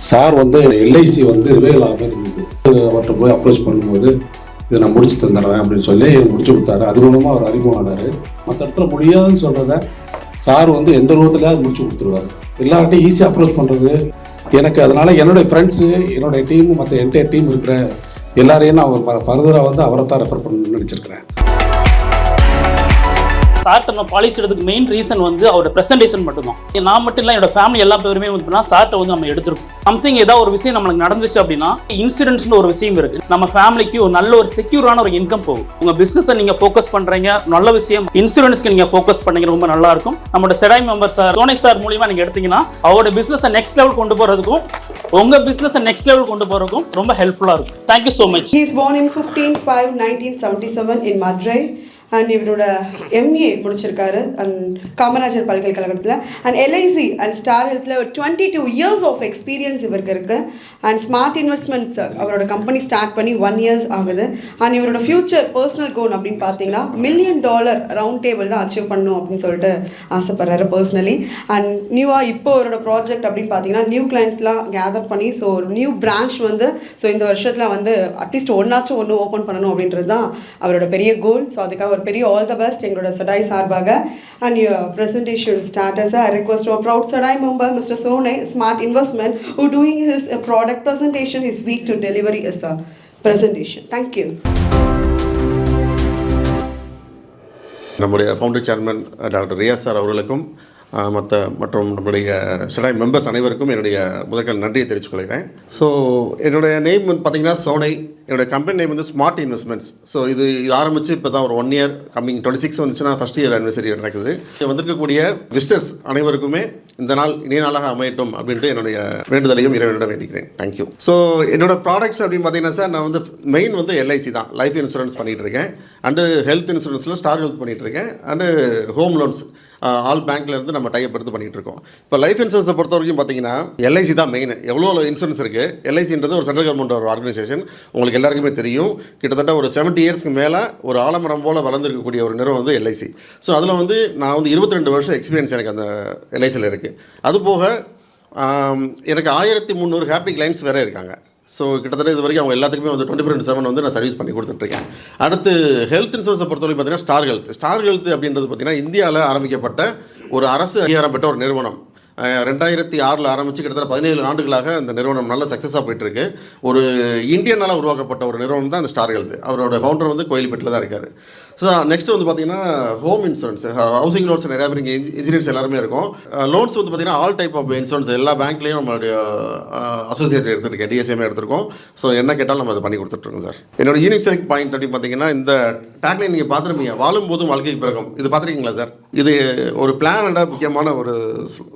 Sir வந்து LIC வந்து revile ஆகாமல் இருந்தது. அவர்கிட்ட போய் அப்ரோச் பண்ணும்போது இதை நான் முடிச்சு தந்துடுறேன் அப்படின்னு சொல்லி முடிச்சு கொடுத்தாரு. அது மூலமாக அவர் அறிமுகம் ஆனார். மற்ற இடத்துல முடியாதுன்னு சொல்கிறத சார் வந்து எந்த ரூபத்துலையாவது முடிச்சு கொடுத்துருவார். எல்லார்ட்டையும் ஈஸியாக அப்ரோச் பண்ணுறது எனக்கு. அதனால் என்னுடைய ஃப்ரெண்ட்ஸு, என்னுடைய டீமு, மற்ற என்டையர் டீம் இருக்கிற எல்லாரையும் நான் ஃபர்தராக வந்து அவரை தான் ரெஃபர் பண்ணணும்னு நினச்சிருக்கிறேன். சார்ட்ட நான் பாலிசி எடுத்துக்கு மெயின் ரீசன் வந்து அவரோட ப்ரெசன்டேஷன் மட்டும்தான். நான் மட்டும் இல்லை, என்னோட ஃபேமிலி எல்லா பேருமே வந்து சார்ட்ட வந்து நம்ம எடுத்துருக்கோம். சம்திங் ஏதாவது ஒரு விஷயம் நம்மளுக்கு நடந்துச்சு அப்படின்னா இன்சூரன்ஸ்னு ஒரு விஷயம் இருக்கு. நம்ம ஃபேமிலிக்கு ஒரு நல்ல ஒரு செக்யூரான ஒரு இன்கம் போகும். உங்க பிசினஸை நீங்க ஃபோக்கஸ் பண்றீங்க, நல்ல விஷயம். இன்சூரன்ஸ்க்கு நீங்க ஃபோக்கஸ் பண்ணீங்க, ரொம்ப நல்லா இருக்கும். நம்மளோட செடாய் மெம்பர் சார் சோனை சார் மூலியமா நீங்க எடுத்தீங்கன்னா அவரோட பிசினஸை நெக்ஸ்ட் லெவல் கொண்டு போறதுக்கும் உங்க பிசினஸை நெக்ஸ்ட் லெவல் கொண்டு போறதுக்கும் ரொம்ப ஹெல்ப்ஃபுல்லா இருக்கும். Thank you so much. He is born in 15/5/1977 in Madurai. And இவரோட எம்ஏ முடிச்சிருக்காரு அண்ட் காமராஜர் பல்கலைக்கழகத்தில். அண்ட் எல்ஐசி அண்ட் ஸ்டார் ஹெல்த்தில் ஒரு 22 years ஆஃப் எக்ஸ்பீரியன்ஸ் இவருக்கு இருக்குது. அண்ட் ஸ்மார்ட் இன்வெஸ்ட்மெண்ட்ஸ் அவரோட கம்பெனி ஸ்டார்ட் பண்ணி 1 year ஆகுது. அண்ட் இவரோட ஃபியூச்சர் பர்சனல் கோல் அப்படின்னு பார்த்தீங்கன்னா $1 million ரவுண்ட் டேபிள் தான் அச்சீவ் பண்ணணும் அப்படின்னு சொல்லிட்டு ஆசைப்படுறாரு பர்சனலி. அண்ட் நியூவாக இப்போ அவரோட ப்ராஜெக்ட் அப்படின்னு பார்த்தீங்கன்னா நியூ கிளைண்ட்ஸ்லாம் கேதர் பண்ணி ஸோ ஒரு நியூ பிரான்ச் வந்து ஸோ இந்த வருஷத்தில் வந்து அட்லீஸ்ட் ஒன்று ஓப்பன் பண்ணணும் அப்படின்றது தான் அவரோட பெரிய கோல். ஸோ அதுக்காக பெரிய ஆல் த பெஸ்ட் எங்களோட சடாய் சார்பாக. And your presentation starters, I request our proud Sadai member Mr. Sonai Smart Investment who doing his product presentation, his week to delivery is a presentation. Thank you. நம்முடைய founder chairman doctor Riyaz sir அவர்களுக்கும் மற்றும் நம்முடைய சடாய் members அனைவருக்கும் என்னுடைய முதற்கண் நன்றியை தெரிவித்துக் கொள்கிறேன். ஸோ என்னுடைய நேம் வந்து பார்த்திங்கன்னா சோனை. என்னோடய கம்பெனி நேம் வந்து ஸ்மார்ட் இன்வெஸ்ட்மெண்ட்ஸ். ஸோ இது ஆரம்பித்து இப்போ தான் ஒரு 1 year கம்மிங் 26 வந்துச்சுன்னா ஃபஸ்ட் இயர் ஆனிவர்சரி நடக்குது. வந்திருக்கக்கூடிய விசிட்டர்ஸ் அனைவருக்குமே இந்த நாள் இனிய நாளாக அமையட்டும் அப்படின்ட்டு என்னுடைய வேண்டுதலையும் இறைவனிடம் வேண்டிக்கிறேன். தேங்க்யூ. ஸோ என்னோட ப்ராடக்ட்ஸ் அப்படின்னு பார்த்தீங்கன்னா சார் நான் வந்து மெயின் வந்து எல்ஐசி தான், லைஃப் இன்சூரன்ஸ் பண்ணிகிட்ருக்கேன். அண்டு ஹெல்த் இன்சூரன்ஸில் ஸ்டார் ஹெல்த் பண்ணிகிட்ருக்கேன். அண்டு ஹோம் லோன்ஸ் ஆல் பேங்க்லேருந்து நம்ம டைப் எடுத்து பண்ணிகிட்டு இருக்கோம். இப்போ லைஃப் இன்சூரன்ஸை பொறுத்த வரைக்கும் பார்த்தீங்கன்னா எல்ஐசி தான் மெயின். எவ்வளோ இன்சூரன்ஸ் இருக்குது. எல்ஐசின்றது ஒரு சென்ட்ரல் கவர்மெண்ட் ஒரு ஆர்கனைசேஷன், உங்களுக்கு எல்லாருக்குமே தெரியும். கிட்டத்தட்ட ஒரு 70 yearsக்கு மேலே ஒரு ஆலமரம் போல் வளர்ந்துருக்கக்கூடிய ஒரு நிறுவனம் வந்து எல்ஐசி. ஸோ அதில் வந்து நான் வந்து 22 வருஷம் எக்ஸ்பீரியன்ஸ் எனக்கு அந்த எல்ஐசியில் இருக்குது. அதுபோக எனக்கு 1300 ஹாப்பி கிளைண்ட்ஸ் வேறு இருக்காங்க. ஸோ கிட்டத்தட்ட இது வரைக்கும் அவங்க எல்லாத்துக்குமே வந்து 24/7 வந்து நான் சர்வீஸ் பண்ணி கொடுத்துட்ருக்கேன். அடுத்து ஹெல்த் இன்சூரன்ஸை பொறுத்தவரைக்கும் பார்த்தீங்கன்னா ஸ்டார் ஹெல்த் அப்படின்றது பார்த்திங்கன்னா இந்தியாவில் ஆரம்பிக்கப்பட்ட ஒரு அரசு அங்கீகாரம் பெற்ற ஒரு நிறுவனம். 2006 ஆரம்பித்து கிட்டத்தட்ட 17 ஆண்டுகளாக அந்த நிறுவனம் நல்ல சக்ஸஸாக போயிட்டுருக்கு. ஒரு இந்தியனால் உருவாக்கப்பட்ட ஒரு நிறுவனம் தான் அந்த ஸ்டார் ஹெல்த். அவரோட ஃபவுண்டர் வந்து கோயில்பேட்டில் தான் இருக்கார். ஸோ நெக்ஸ்ட் வந்து பார்த்திங்கன்னா ஹோம் இன்சூரன்ஸ், ஹவுசிங் லோன்ஸ் நிறையா பேர் இங்கே இன்ஜினியர்ஸ் எல்லாருமே இருக்கும். லோன்ஸ் வந்து பார்த்திங்கன்னா ஆல் டைப் ஆஃப் இன்சூரன்ஸ் எல்லா பேங்க்லேயும் நம்மளுடைய அசோசியேட் எடுத்துருக்கேன், டிஎஸ்எம்ஏ எடுத்திருக்கோம். ஸோ என்ன கேட்டாலும் நம்ம அதை பண்ணி கொடுத்துட்ருக்கோம் சார். என்னோட யூனிக் செலக்ட் பாயிண்ட் அப்படின்னு பார்த்தீங்கன்னா இந்த டேக்லைன் நீங்கள் பார்த்துருப்பீங்க, வாழும் போதும் வாழ்க்கைக்கு பிறகும். இது பார்த்துருக்கீங்களா சார்? இது ஒரு பிளானோட முக்கியமான ஒரு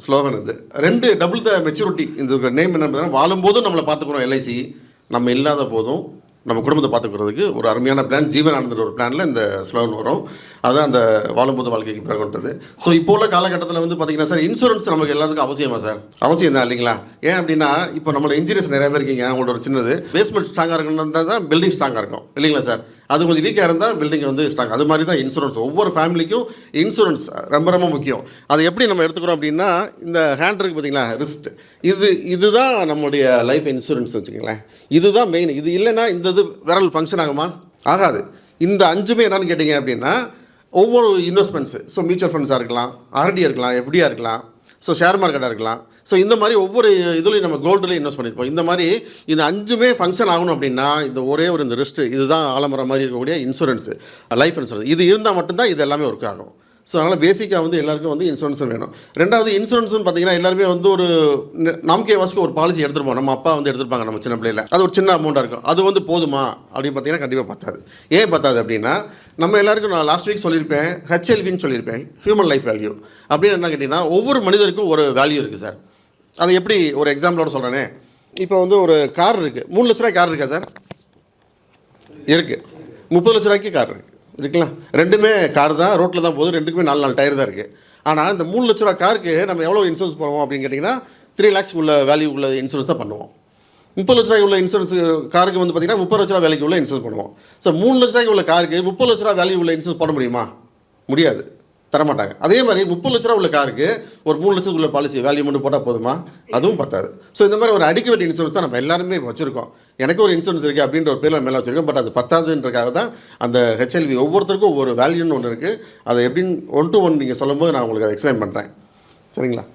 ஸ்லோகன். இது 2 டபுள் த மெச்சூரிட்டி. இந்த நேம் என்ன பார்த்தீங்கன்னா வாழும் போதும் நம்மளை பார்த்துக்கிறோம் எல்ஐசி, நம்ம இல்லாத போதும் நம்ம குடும்பத்தை பார்த்துக்கிறதுக்கு ஒரு அருமையான பிளான் ஜீவனானந்த ஒரு பிளானில் இந்த ஸ்லோகன் வரும். அதுதான் அந்த வாழும்போது வாழ்க்கைக்கு பிறகுன்றது. ஸோ இப்போ உள்ள காலகட்டத்தில் வந்து பார்த்திங்கன்னா சார் இன்சூரன்ஸ் நமக்கு எல்லாத்துக்கும் அவசியமா சார்? அவசியம் தான் இல்லைங்களா? ஏன் அப்படின்னா இப்போ நம்மளோட இன்ஜினியர்ஸ் நிறைய பேர் இருக்கீங்க. அவங்களோட ஒரு சின்னது பேஸ்மெண்ட் ஸ்ட்ராங்காக இருக்கணும்னா தான் பில்டிங் ஸ்ட்ராங்காக இருக்கும் இல்லைங்களா சார்? அது கொஞ்சம் வீக்காக இருந்தால் பில்டிங் வந்து ஸ்ட்ராங். அது மாதிரி தான் இன்சூரன்ஸ். ஒவ்வொரு ஃபேமிலிக்கும் இன்சூரன்ஸ் ரொம்ப ரொம்ப முக்கியம். அதை எப்படி நம்ம எடுத்துக்கிறோம் அப்படின்னா இந்த ஹேண்ட் இருக்குது பார்த்தீங்களா, ரிஸ்ட், இதுதான் நம்முடைய லைஃப் இன்சூரன்ஸ் வச்சுக்கோங்களேன். இதுதான் மெயின். இது இல்லைன்னா இந்த இது விரல் ஃபங்க்ஷன் ஆகுமா? ஆகாது. இந்த 5மே என்னன்னு கேட்டிங்க அப்படின்னா ஒவ்வொரு இன்வெஸ்ட்மெண்ட்ஸு, ஸோ மியூச்சுவல் ஃபண்ட்ஸாக இருக்கலாம், ஆர்டியாக இருக்கலாம், எஃப்டியாக இருக்கலாம், ஸோ ஷேர் மார்க்கெட்டாக இருக்கலாம். ஸோ இந்த மாதிரி ஒவ்வொரு இதுலையும் நம்ம கோல்டுலேயும் இன்வெஸ்ட் பண்ணியிருப்போம். இந்த மாதிரி இந்த 5மே ஃபங்க்ஷன் ஆகணும் அப்படின்னா இந்த ஒரே ஒரு இந்த ரிஸ்ட்டு, இதுதான் ஆலமரம் மாதிரி இருக்கக்கூடிய இன்சூரன்ஸு, லைஃப் இன்சூரன்ஸ். இது இருந்தால் மட்டும்தான் இது எல்லாமே ஒர்க் ஆகும். ஸோ அதனால் பேசிக்காக வந்து எல்லாருக்கும் வந்து இன்சூரன்ஸும் வேணும். ரெண்டாவது இன்சூரன்ஸ்னு பார்த்தீங்கன்னா எல்லாருமே வந்து ஒரு நமக்கே வாசிக்க ஒரு பாலிசி எடுத்துருப்போம். நம்ம அப்பா வந்து எடுத்துருப்பாங்க நம்ம சின்ன பிள்ளையில். அது ஒரு சின்ன அமௌண்ட்டாக இருக்கும். அது வந்து போதுமா அப்படின்னு பார்த்தீங்கன்னா கண்டிப்பாக பத்தாது. ஏன் பத்தாது அப்படின்னா நம்ம எல்லாருக்கும் நான் லாஸ்ட் வீக் சொல்லியிருப்பேன், ஹெச்எல்வின்னு சொல்லியிருப்பேன், ஹியூமன் லைஃப் வேல்யூ. அப்படின்னு என்ன கேட்டிங்கன்னா ஒவ்வொரு மனிதருக்கும் ஒரு வேல்யூ இருக்குது சார். அது எப்படி ஒரு எக்ஸாம்பிளோட சொல்கிறேனே, இப்போ வந்து ஒரு கார் இருக்குது. 3 லட்ச ரூபாய் கார் இருக்கா சார்? இருக்குது. 30 லட்ச ரூபாய்க்கு கார் இருக்குல்ல. 2மே கார் தான், ரோட்டில் தான் போகுது. 2க்குமே 4 டயர் தான் இருக்குது. ஆனால் இந்த 3 லட்ச ரூபா காருக்கு நம்ம எவ்வளோ இன்சூரன்ஸ் பண்ணுவோம் அப்படின்னு கேட்டிங்கன்னா 3 lakhs உள்ள வேல்யூ உள்ள இன்சூரன்ஸ் தான் பண்ணுவோம். 30 லட்ச ரூபாய்க்கு உள்ள இன்சூரன்ஸ் காருக்கு வந்து பார்த்திங்கன்னா 30 லட்ச ரூபா வேலைக்கு உள்ள இன்சூரன்ஸ் பண்ணுவோம். ஸோ 3 லட்ச ரூபாய்க்கு உள்ள காருக்கு 30 லட்ச ரூபா வேல்யூ உள்ள இன்சூரன்ஸ் பண்ண முடியுமா? முடியாது. தரமாட்டாங்க. அதே மாதிரி 30 லட்ச ரூபா உள்ள காருக்கு ஒரு 3 லட்சத்துக்குள்ள பாலிசி வேல்யூ மட்டும் போட்டால் போதுமா? அதுவும் பத்தாது. ஸோ இந்த மாதிரி ஒரு அடிக்குவேட் இன்சூரன்ஸ் தான் நம்ம எல்லாருமே வச்சுருக்கோம். எனக்கு ஒரு இன்சூரன்ஸ் இருக்குது அப்படின்ற ஒரு பேரில் மேலே வச்சுருக்கோம். பட் அது பத்தாதுன்றக்காக தான் அந்த ஹெச்எல்வி ஒவ்வொருத்தருக்கும் ஒவ்வொரு வேல்யூன்னு ஒன்று இருக்குது. அதை எப்படின்னு 1 to 1 நீங்கள் சொல்லும்போது நான் உங்களுக்கு அதை எக்ஸ்பிளைன் பண்ணுறேன். சரிங்களா?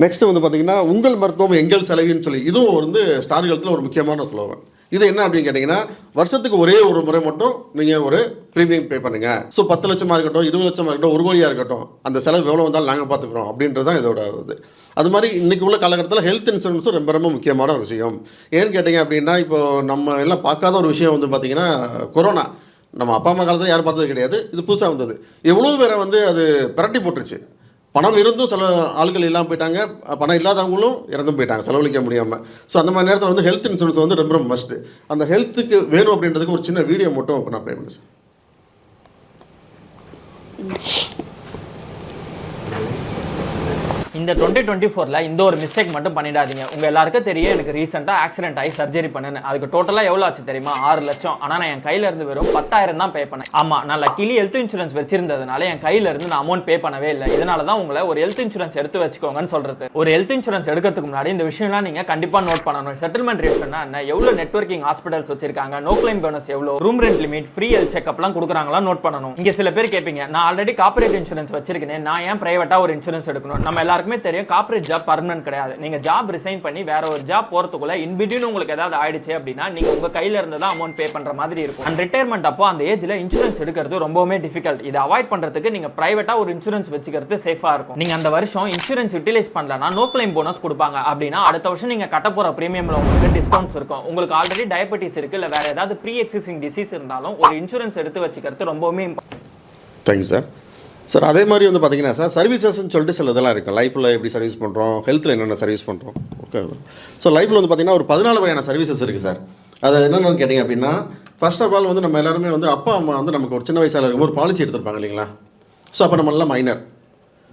நெக்ஸ்ட்டு வந்து பார்த்தீங்கன்னா உங்கள் மருத்துவம் எங்கள் செலவின்னு சொல்லி இதுவும் வந்து ஸ்டார் ஹெல்த்தில் ஒரு முக்கியமான ஸ்லோகன். இது என்ன அப்படின்னு கேட்டிங்கன்னா வருஷத்துக்கு ஒரே ஒரு முறை மட்டும் நீங்கள் ஒரு ப்ரீமியம் பே பண்ணுங்கள். ஸோ 10 லட்சமாக இருக்கட்டும், 20 லட்சமாக இருக்கட்டும், 1 கோடியாக இருக்கட்டும், அந்த செலவு எவ்வளோ வந்தாலும் நாங்கள் பார்த்துக்குறோம் அப்படின்றது தான் இதோட இது. அது மாதிரி இன்றைக்கி உள்ள காலகட்டத்தில் ஹெல்த் இன்சூரன்ஸும் ரொம்ப ரொம்ப முக்கியமான ஒரு விஷயம். ஏன்னு கேட்டிங்க அப்படின்னா இப்போது நம்ம எல்லாம் பார்க்காத ஒரு விஷயம் வந்து பார்த்திங்கன்னா கொரோனா. நம்ம அப்பா அம்மா காலத்தில் யாரும் பார்த்தது கிடையாது. இது புதுசாக வந்தது. எவ்வளோ பேரை வந்து அது பிரட்டி போட்டுருச்சு. பணம் இருந்தும் சில ஆட்கள் இல்லாமல் போயிட்டாங்க, பணம் இல்லாதவங்களும் இறந்தும் போயிட்டாங்க செலவழிக்க முடியாமல். ஸோ அந்த மாதிரி நேரத்தில் வந்து ஹெல்த் இன்சூரன்ஸ் வந்து ரொம்ப ரொம்ப மஸ்ட்டு. அந்த ஹெல்த்துக்கு வேணும் அப்படின்றதுக்கு ஒரு சின்ன வீடியோ மட்டும் இப்போ நான் ப்ளே பண்ணேன். இந்த 2024ல இந்த ஒரு மிஸ்டேக் மட்டும் பண்ணிடாதீங்க. உங்க எல்லாருக்கும் தெரியும் எனக்கு ரீசெண்டா ஆக்சிடென்ட் ஆகி சர்ஜரி பண்ணேன். அதுக்கு டோட்டலா எவ்வளவு ஆச்சு தெரியுமா? 6 லட்சம். ஆனா நான் என் கையில இருந்து வெறும் 10,000 தான் பே பண்ணேன். ஆமா, நான் லக்கிலி ஹெல்த் இன்சூரன்ஸ் வச்சிருந்ததுனால என் கையில இருந்து நான் அமௌண்ட் பே பண்ணவே இல்லை. இதனால தான் உங்களை ஒரு ஹெல்த் இன்சூரன்ஸ் எடுத்து வச்சுக்கோங்கன்னு சொல்றது. ஒரு ஹெல்த் இன்சூரன்ஸ் எடுக்கிறதுக்கு முன்னாடி இந்த விஷயம்லாம் நீங்க கண்டிப்பா நோட் பண்ணணும். செட்டில்மெண்ட் ரேட்னா என்ன, எவ்வளவு நெட்வொர்க்கிங் ஹாஸ்பிட்டல்ஸ் வச்சிருக்காங்க, நோ கிளைம் போனஸ் எவ்வளவு, room rent limit, free health செக்அப்லாம் கொடுக்குறாங்களா நோட் பண்ணணும். இங்க சில பேர் கேட்பீங்க, நான் ஆல்ரெடி கார்ப்பரேட் இன்சூரன்ஸ் வச்சிருக்கேன், நான் ஏன் பிரைவேட்டா ஒரு இன்சூரன்ஸ் எடுக்கணும்? நம்ம எல்லாருக்குமே தெரியும் கார்ப்பரேட் ஜாப் பர்மனன்ட் கிடையாது. நீங்க ஜாப் ரிசைன் பண்ணி வேற ஒரு ஜாப் போறதுக்குள்ள இன்பிட்வீன் உங்களுக்கு ஏதாவது ஆயிடுச்சு அப்படின்னா நீங்க உங்க கையில இருந்து தான் அமௌண்ட் பே பண்ற மாதிரி இருக்கும். அண்ட் ரிட்டையர்மெண்ட் அப்போ அந்த ஏஜ்ல இன்சூரன்ஸ் எடுக்கிறது ரொம்பவே டிஃபிகல்ட். இதை அவாய்ட் பண்றதுக்கு நீங்க பிரைவேட்டா ஒரு இன்சூரன்ஸ் வச்சுக்கிறது சேஃபா இருக்கும். நீங்க அந்த வருஷம் இன்சூரன்ஸ் யூட்டிலைஸ் பண்ணலனா நோ கிளைம் போனஸ் கொடுப்பாங்க. அப்படின்னா அடுத்த வருஷம் நீங்க கட்ட போற பிரீமியம்ல உங்களுக்கு டிஸ்கவுண்ட்ஸ் இருக்கும். உங்களுக்கு ஆல்ரெடி டயபெட்டிஸ் இருக்கு, இல்ல வேற ஏதாவது ப்ரீ எக்ஸிஸ்டிங் டிசீஸ் இருந்தாலும் ஒரு இன்சூரன்ஸ் எடுத்து வச்சுக்கிறது ரொம்பவே இம்பார்ட்டன்ட். Thank you sir. சார் அதே மாதிரி வந்து பார்த்தீங்கன்னா சார் சர்வீசஸ்ன்னு சொல்லிட்டு சில இதெல்லாம் இருக்குது. லைஃப்பில் எப்படி சர்வீஸ் பண்ணுறோம், ஹெல்த்தில் என்னென்ன சர்வீஸ் பண்ணுறோம். ஓகே. ஸோ லைஃப்பில் வந்து பார்த்தீங்கன்னா ஒரு 14 வகையான சர்வீசஸ் இருக்குது சார். அது என்னென்னு கேட்டிங்க அப்படின்னா ஃபர்ஸ்ட் ஆஃப் ஆல் வந்து நம்ம எல்லாருமே வந்து அப்பா அம்மா வந்து நமக்கு ஒரு சின்ன வயசில் இருக்கும்போது ஒரு பாலிசி எடுத்துருப்பாங்க இல்லைங்களா? ஸோ அப்போ நம்மளாம் மைனர்.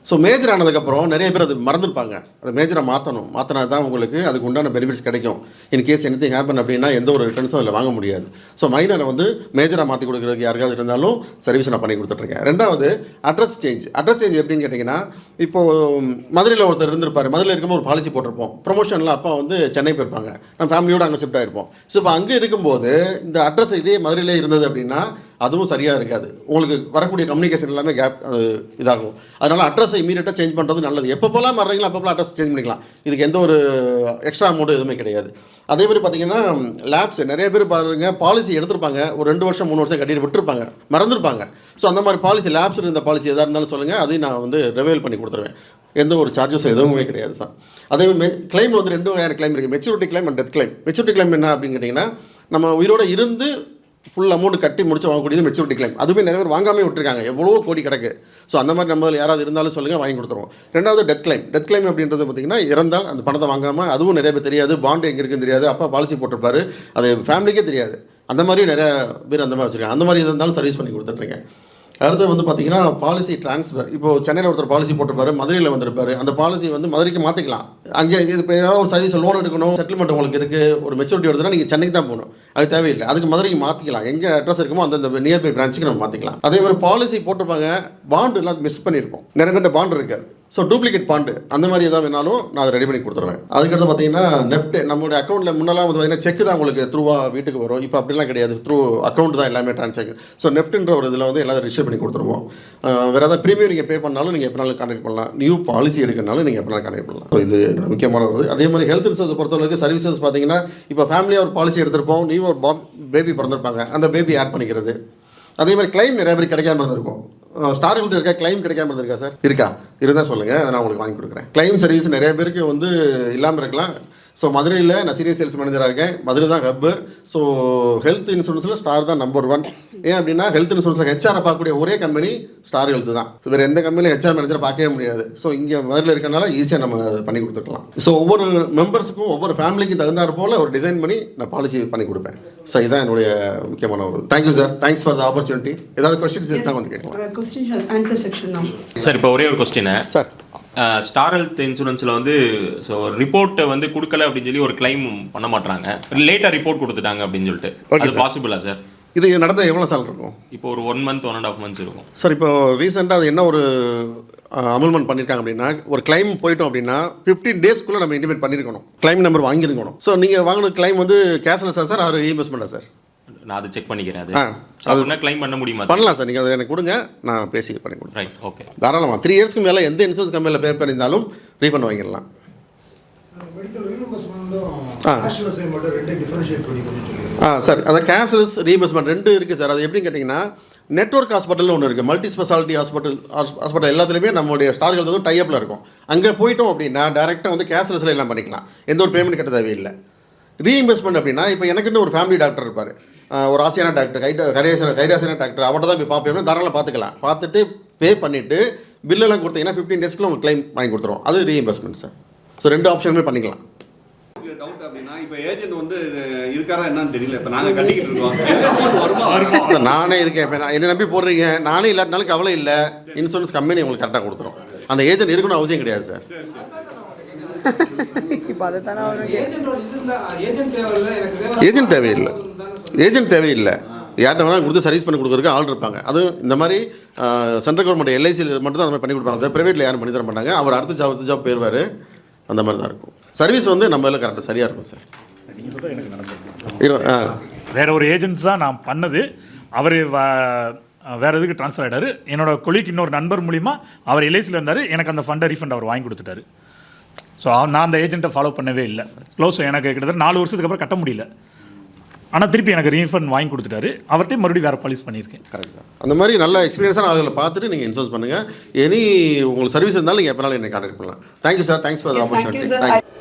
ஸோ மேஜர் ஆனதுக்கப்புறம் நிறைய பேர் அது மறந்துருப்பாங்க. அது மேஜரை மாற்றினா தான் உங்களுக்கு அதுக்கு உண்டான பெனிஃபிட்ஸ் கிடைக்கும். இன்கேஸ் எனிதிங் ஹேப்பன் அப்படின்னா எந்த ஒரு ரிட்டர்ன்ஸும் அதில் வாங்க முடியாது. ஸோ மைனரை வந்து மேஜராக மாற்றி கொடுக்குறதுக்கு யாருக்காவது இருந்தாலும் சர்வீஸ் நான் பண்ணி கொடுத்துட்ருக்கேன். ரெண்டாவது அட்ரஸ் சேஞ்ச் எப்படின்னு கேட்டிங்கன்னா இப்போது மதுரையில் ஒருத்தர் இருந்திருப்பார். மதுரையில் இருக்கும்போது ஒரு பாலிசி போட்டிருப்போம். ப்ரொமோஷனில் அப்பா வந்து சென்னை போயிருப்பாங்க, நம்ம ஃபேமிலியோடு அங்கே ஷிஃப்ட் ஆகிருப்போம். ஸோ இப்போ அங்கே இருக்கும்போது இந்த அட்ரஸ் இதே மதுரையிலே இருந்தது அப்படின்னா அதுவும் சரியாக இருக்காது. உங்களுக்கு வரக்கூடிய கம்யூனிகேஷன் எல்லாமே கேப் இதாகும். அதனால் அட்ரஸை இமீடியட்டாக சேஞ்ச் பண்ணுறது நல்லது. எப்போலாம் மாறுறீங்களோ அப்போலாம் அட்ரஸ் சேஞ்ச் பண்ணிக்கலாம். இதுக்கு எந்த ஒரு எக்ஸ்ட்ரா அமௌண்ட்டு எதுவுமே கிடையாது. அதே மாதிரி பார்த்தீங்கன்னா லேப்ஸ் நிறைய பேர் பாருங்க பாலிசி எடுத்திருப்பாங்க, ஒரு 2 வருஷம் 3 வருஷம் கட்டிட்டு விட்டுருப்பாங்க, மறந்துருப்பாங்க. ஸோ அந்த மாதிரி பாலிசி லேப்ஸ் இருந்த பாலிசி எதாக இருந்தாலும் சொல்லுங்கள், அதையும் நான் வந்து ரிவைல் பண்ணி கொடுத்துருவேன். எந்த ஒரு சார்ஜஸ் எதுவுமே கிடையாது சார். அதே மாதிரி கிளைம் வந்து 2 வகையான கிளைம் இருக்குது. Maturity claim and death claim. Maturity claim என்ன அப்படின்னு கேட்டிங்கன்னா நம்ம உயிரோடு இருந்து ஃபுல் அமௌண்ட் கட்டி முடிச்சு வாங்கக்கூடியது மெச்சூரிட்டி கிளைம். அதுவுமே நிறைய பேர் வாங்காமே விட்டுருக்காங்க, எவ்வளோ கோடி கிடக்கு. ஸோ அந்த மாதிரி நம்ம யாராவது இருந்தாலும் சொல்லுங்கள், வாங்கி கொடுத்துருவோம். ரெண்டாவது டெத் கிளைம் அப்படின்றது பார்த்திங்கன்னா இறந்தால் அந்த பணத்தை வாங்காமல், அதுவும் நிறைய பேர் தெரியாது, பாண்டு எங்கே இருக்குன்னு தெரியாது, அப்பா பாலிசி போட்டிருப்பாரு, அது ஃபேமிலிக்கே தெரியாது. அந்த மாதிரி நிறைய பேர் அந்த மாதிரி வச்சுருக்காங்க. அந்த மாதிரி இருந்தாலும் சர்வீஸ் பண்ணி கொடுத்துட்ருக்கேன். அடுத்து வந்து பார்த்திங்கன்னா பாலிசி ட்ரான்ஸ்ஃபர். இப்போது சென்னையில் ஒருத்தர் பாலிசி போட்டிருப்பாரு, மதுரையில் வந்திருப்பாரு, அந்த பாலிசி வந்து மதுரைக்கு மாற்றிக்கலாம். அங்கே இது இப்போ ஏதாவது ஒரு சர்வீஸ் லோன் எடுக்கணும், செட்டில்மெண்ட் உங்களுக்கு இருக்குது, ஒரு மெச்சூரிட்டி வருதுன்னா நீங்கள் சென்னைக்கு தான் போகணும், அது தேவையில்லை. அதுக்கு மதுரைக்கு மாற்றிக்கலாம். எங்கே அட்ரஸ் இருக்குமோ அந்த நியர்பை பிரான்ச்சுக்கு நம்ம மாற்றிக்கலாம். அதே மாதிரி பாலிசி போட்டிருப்பாங்க, பாண்டு எல்லாம் மிஸ் பண்ணியிருப்போம், நிறைய பேர்ட்ட பாண்டு இருக்காது. ஸோ டூப்ளிகேட் பாண்டு அந்த மாதிரி எதாவது வேணாலும் நான் அதை ரெடி பண்ணி கொடுத்துருவேன். அதுக்கடுத்து பார்த்தீங்கன்னா நெஃப்ட் நம்மளுடைய அக்கௌண்ட்டில் முன்னெல்லாம் வந்து பார்த்தீங்கன்னா செக் தான் உங்களுக்கு த்ரூவாக வீட்டுக்கு வரும். இப்போ அப்படிலாம் கிடையாது, த்ரூ அக்கௌண்ட் தான் எல்லாமே ட்ரான்சாக்ஷன். ஸோ நெஃப்ட்ன்ற ஒரு இதில் வந்து எல்லாரும் ரிஜிஸ்டர் பண்ணி கொடுத்துருவோம். வேறு ஏதாவது ப்ரீமியம் நீங்கள் பே பண்ணாலும் நீங்கள் எப்போனாலும் கான்டாக்ட் பண்ணலாம். நியூ பாலிசி எடுக்கனாலும் நீங்கள் எப்போனாலும் கான்டாக்ட் பண்ணலாம். ஸோ இது முக்கியமான வருது. அதே மாதிரி ஹெல்த் இன்சூரன்ஸ் பொறுத்தவரைக்கும் சர்வீசஸ் பார்த்தீங்கன்னா இப்போ ஃபேமிலியாக ஒரு பாலிசி எடுத்திருப்போம், நியூ ஒரு பேபி பிறந்திருப்பாங்க, அந்த பேபி ஆட் பண்ணிக்கிறது. அதே மாதிரி கிளைம் நிறைய பேர் கிடைக்காம இருந்திருக்கும். ஸ்டார் ஹெல்த் இருக்கா, கிளைம் கிடைக்காம இருந்திருக்கா சார்? இருக்கா? இருந்தால் சொல்லுங்கள், அதை நான் உங்களுக்கு வாங்கி கொடுக்குறேன். கிளைம் சர்வீஸ் நிறைய பேருக்கு வந்து இல்லாமல் இருக்கலாம். ஸோ மதுரையில் நான் சீரியஸ் சேல்ஸ் மேனேஜராக இருக்கேன். மதுரை தான் ஹப்பு. ஸோ ஹெல்த் இன்சூரன்ஸில் ஸ்டார் தான் நம்பர் 1. ஏன் அப்படின்னா ஹெல்த் இன்சூரன்ஸில் ஹெச்ஆரை பார்க்கக்கூடிய ஒரே கம்பெனி ஸ்டார் ஹெல்த் தான். வேறு எந்த கம்பெனியில் ஹெச்ஆர் மேனேஜரை பார்க்கவே முடியாது. ஸோ இங்கே மதுரையில் இருக்கனால ஈஸியாக நம்ம பண்ணி கொடுத்துக்கலாம். ஸோ ஒவ்வொரு மெம்பர்ஸுக்கும் ஒவ்வொரு ஃபேமிலிக்கும் தகுந்தாற் போல் ஒரு டிசைன் பண்ணி நான் பாலிசி பண்ணி கொடுப்பேன். ஸோ இதுதான் என்னுடைய முக்கியமான ஒரு thank you sir. Thanks for the opportunity. ஏதாவது கொஸ்டின்ஸ் இருந்தால் வந்து கேட்கலாம். கொஸ்டின் ஆன்சர் செக்ஷன் தான் சார். இப்போ ஒரே ஒரு கொஸ்டின் சார். ஸ்டார் ஹெல்த் இன்சூரன்ஸில் வந்து ஸோ ரிப்போர்ட்டை வந்து கொடுக்கல அப்படின்னு சொல்லி ஒரு கிளைம் பண்ண மாட்டாங்க, லேட்டாக ரிப்போர்ட் கொடுத்துட்டாங்க அப்படின்னு சொல்லிட்டு, அது பாசிபிளா சார்? இது நடந்த எவ்வளோ சார் இருக்கும்? இப்போ ஒரு 1 month 1.5 months இருக்கும். சார் இப்போ ரீசெண்டாக அது என்ன ஒரு அமல்மெண்ட் பண்ணியிருக்காங்க அப்படின்னா, ஒரு கிளைம் போயிட்டோம் அப்படின்னா 15 டேஸ்க்குள்ளே நம்ம இன்டிமேட் பண்ணியிருக்கணும், கிளைம் நம்பர் வாங்கியிருக்கணும். ஸோ நீங்கள் வாங்கின கிளைம் வந்து கேஷ்லெஸ்ஸா சார் ஆர் இன்வெஸ்ட்மெண்ட்டா சார்? நான் அதை செக் பண்ணிக்கிறேன். அது அது கிளைம் பண்ண முடியுமா? பண்ணலாம் சார், நீங்கள் அதை எனக்கு கொடுங்க, நான் பேசி பண்ணி கொடுங்க. Right, okay. தாராளமாக 3 இயர்ஸ்க்கு மேலே எந்த இன்சூரன்ஸ் கம்பெனியில் பே பண்ணியிருந்தாலும் ரீஃபண்ட் வாங்கிடலாம். சார் அந்த கேஷ்லெஸ் ரீஇம்பர்ஸ்மெண்ட் 2 இருக்குது சார். அது எப்படின்னு கேட்டிங்கன்னா, நெட்வொர்க் ஹாஸ்பிட்டல்னு ஒன்று இருக்குது, மல்டி ஸ்பெஷாலிட்டி ஹாஸ்பிட்டல் எல்லாத்துலேயுமே நம்மளுடைய ஸ்டார் ஹெல்த் வந்து டைஅப்பில் இருக்கும். அங்கே போயிட்டோம் அப்படின்னா டேரெக்டாக வந்து கேஷ்லெஸில் எல்லாம் பண்ணிக்கலாம், எந்த ஒரு பேமெண்ட் கட்ட தேவையில்லை. ரீஇம்பர்ஸ்மெண்ட் அப்படின்னா, இப்போ எனக்குன்னு ஒரு ஃபேமிலி டாக்டர் இருப்பார், ஒரு ஆசியான டாக்டர், கைராசியான டாக்டர், அவர்கிட்ட தான் போய் பார்ப்பேன், தாராளமாக பார்த்துக்கலாம். பார்த்துட்டு பே பண்ணிவிட்டு பில்லெல்லாம் கொடுத்தீங்கன்னா 15 டேஸ்க்குள்ள உங்களுக்கு கிளைம் வாங்கி கொடுத்துருவோம். அது ரீஇம்பர்ஸ்மெண்ட் சார். ஸோ 2 ஆப்ஷனுமே பண்ணிக்கலாம். டவுட் அப்படின்னா, இப்போ ஏஜென்ட் வந்து இருக்காரா என்னன்னு தெரியல. இப்போ நாங்கள் கட்டிக்கிட்டு இருக்கோம் சார், நானே இருக்கேன். இப்போ என்னை நம்பி போடுறீங்க, நானே இல்லாட்டினாலும் கவலை இல்லை, இன்சூரன்ஸ் கம்பெனி உங்களுக்கு கரெக்டாக கொடுத்துரும். அந்த ஏஜென்ட் இருக்கணும்னு அவசியம் கிடையாது சார். ஏஜென்ட் தேவையில்லை, ஏஜென்ட் தேவையில்லை. யார்கிட்ட வேணாலும் கொடுத்து சர்வீஸ் பண்ணி கொடுக்குறதுக்கு ஆள் இருப்பாங்க. அதுவும் இந்த மாதிரி சென்ட்ரல் கவர்மெண்ட் எல்ஐசியில் மட்டும் தான் அந்த மாதிரி பண்ணி கொடுப்பாங்க, ப்ரைவேட்டில் யாரும் பண்ணி தர மாட்டாங்க. அவர் அடுத்த ஜாப் போயிடுவார், அந்த மாதிரி தான் இருக்கும். சர்வீஸ் வந்து நம்ம எல்லாம் கரெக்டாக சரியாக இருக்கும் சார். வேற ஒரு ஏஜென்ட்ஸ் தான் நான் பண்ணது. அவர் வேறு எதுக்கு ட்ரான்ஸ்ஃபர் ஆகிட்டார். என்னோட கொலிக்கு இன்னொரு நண்பர் மூலிமா அவர் எல்ஐசியில் இருந்தார், எனக்கு அந்த ஃபண்டை ரீஃபண்ட் அவர் வாங்கி கொடுத்துட்டாரு. ஸோ நான் அந்த ஏஜென்ட்டை ஃபாலோ பண்ணவே இல்லை. க்ளோஸ் எனக்கு கிட்டத்தட்ட 4 வருஷத்துக்கு அப்புறம் கட்ட முடியல. ஆனால் திருப்பி எனக்கு ரீஃபண்ட் வாங்கி கொடுத்துட்டாரு. அவர்கிட்ட மறுபடியும் வேறு பாலிசி பண்ணியிருக்கேன். Correct sir. அந்த மாதிரி நல்ல எக்ஸ்பீரியன்ஸான ஆளுகளை பார்த்துட்டு நீங்கள் இன்சூரன்ஸ் பண்ணுங்கள். எனி உங்களுக்கு சர்வீஸ் இருந்தாலும் நீங்கள் எப்போனாலும் என்னை கான்டாக்ட் பண்ணலாம். Thank you sir, thanks for the opportunity.